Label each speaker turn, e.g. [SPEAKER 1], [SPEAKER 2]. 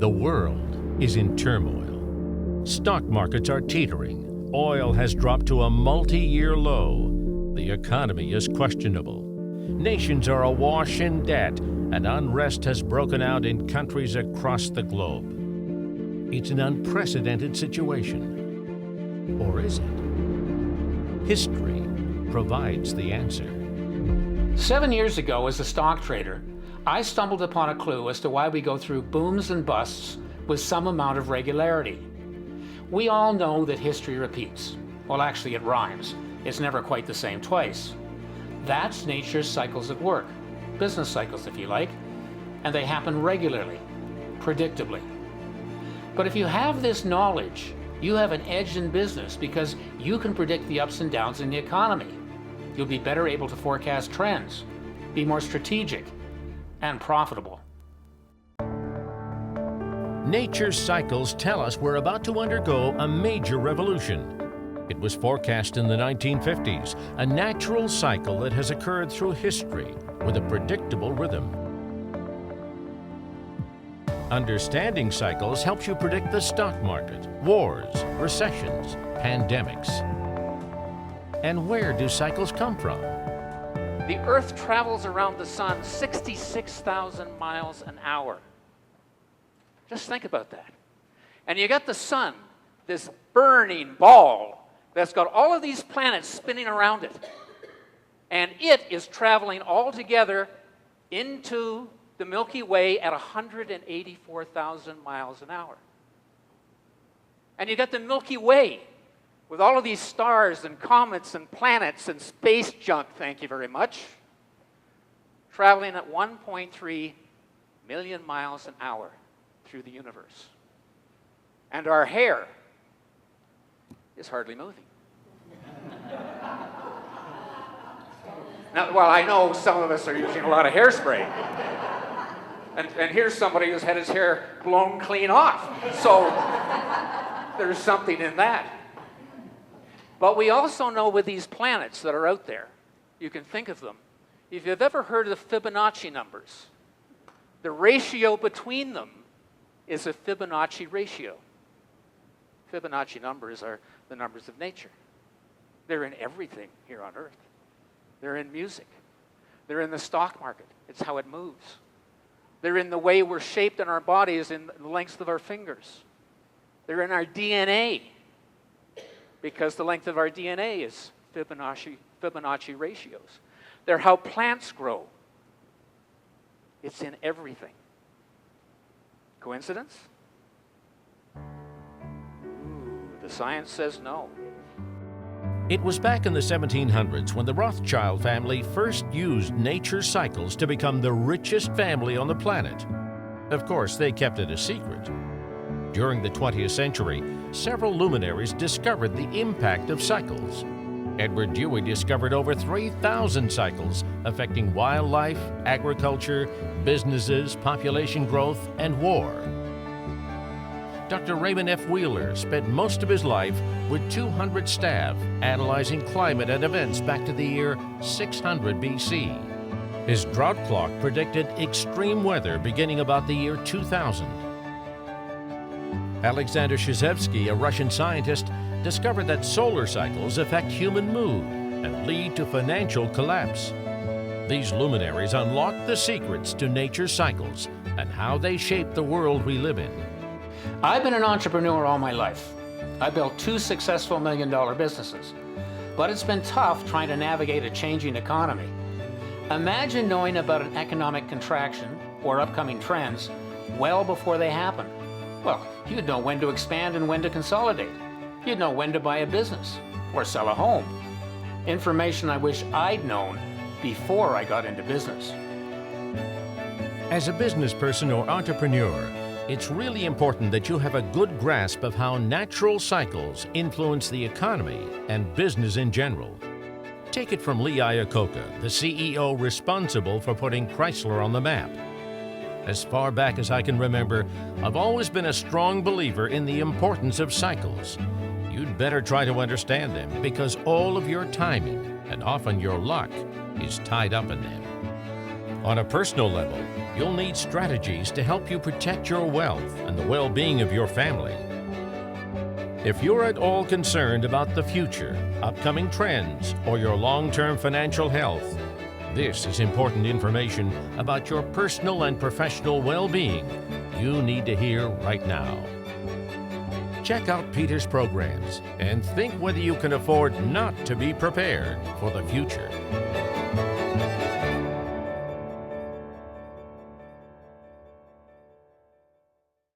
[SPEAKER 1] The world is in turmoil. Stock markets are teetering. Oil has dropped to a multi-year low. The economy is questionable. Nations are awash in debt, and unrest has broken out in countries across the globe. It's an unprecedented situation. Or is it? History provides the answer.
[SPEAKER 2] 7 years ago, as a stock trader, I stumbled upon a clue as to why we go through booms and busts with some amount of regularity. We all know that history repeats. Well, actually, it rhymes. It's never quite the same twice. That's nature's cycles at work, business cycles, if you like, and they happen regularly, predictably. But if you have this knowledge, you have an edge in business because you can predict the ups and downs in the economy. You'll be better able to forecast trends, be more strategic, and profitable.
[SPEAKER 1] Nature's cycles tell us we're about to undergo a major revolution. It was forecast in the 1950s, a natural cycle that has occurred through history with a predictable rhythm. Understanding cycles helps you predict the stock market, wars, recessions, pandemics. And where do cycles come from?
[SPEAKER 2] The Earth travels around the sun 66,000 miles an hour. Just think about that. And you got the sun, this burning ball that's got all of these planets spinning around it. And it is traveling all together into the Milky Way at 184,000 miles an hour. And you got the Milky Way with all of these stars and comets and planets and space junk, thank you very much, traveling at 1.3 million miles an hour through the universe. And our hair is hardly moving. Now, well, I know some of us are using a lot of hairspray. And here's somebody who's had his hair blown clean off. So there's something in that. But we also know with these planets that are out there, you can think of them. If you've ever heard of the Fibonacci numbers, the ratio between them is a Fibonacci ratio. Fibonacci numbers are the numbers of nature. They're in everything here on Earth. They're in music. They're in the stock market. It's how it moves. They're in the way we're shaped in our bodies, in the length of our fingers. They're in our DNA, because the length of our DNA is Fibonacci ratios. They're how plants grow. It's in everything. Coincidence? Ooh, the science says no.
[SPEAKER 1] It was back in the 1700s when the Rothschild family first used nature's cycles to become the richest family on the planet. Of course, they kept it a secret. During the 20th century, several luminaries discovered the impact of cycles. Edward Dewey discovered over 3,000 cycles affecting wildlife, agriculture, businesses, population growth, and war. Dr. Raymond F. Wheeler spent most of his life with 200 staff analyzing climate and events back to the year 600 BC. His drought clock predicted extreme weather beginning about the year 2000. Alexander Shizhevsky, a Russian scientist, discovered that solar cycles affect human mood and lead to financial collapse. These luminaries unlocked the secrets to nature's cycles and how they shape the world we live in.
[SPEAKER 2] I've been an entrepreneur all my life. I built 2 successful million-dollar businesses. But it's been tough trying to navigate a changing economy. Imagine knowing about an economic contraction or upcoming trends well before they happen. Well, you'd know when to expand and when to consolidate. You'd know when to buy a business or sell a home. Information I wish I'd known before I got into business.
[SPEAKER 1] As a business person or entrepreneur, it's really important that you have a good grasp of how natural cycles influence the economy and business in general. Take it from Lee Iacocca, the CEO responsible for putting Chrysler on the map. As far back as I can remember, I've always been a strong believer in the importance of cycles. You'd better try to understand them because all of your timing and often your luck is tied up in them. On a personal level, you'll need strategies to help you protect your wealth and the well-being of your family. If you're at all concerned about the future, upcoming trends, or your long-term financial health, this is important information about your personal and professional well-being you need to hear right now. Check out Peter's programs and think whether you can afford not to be prepared for the future.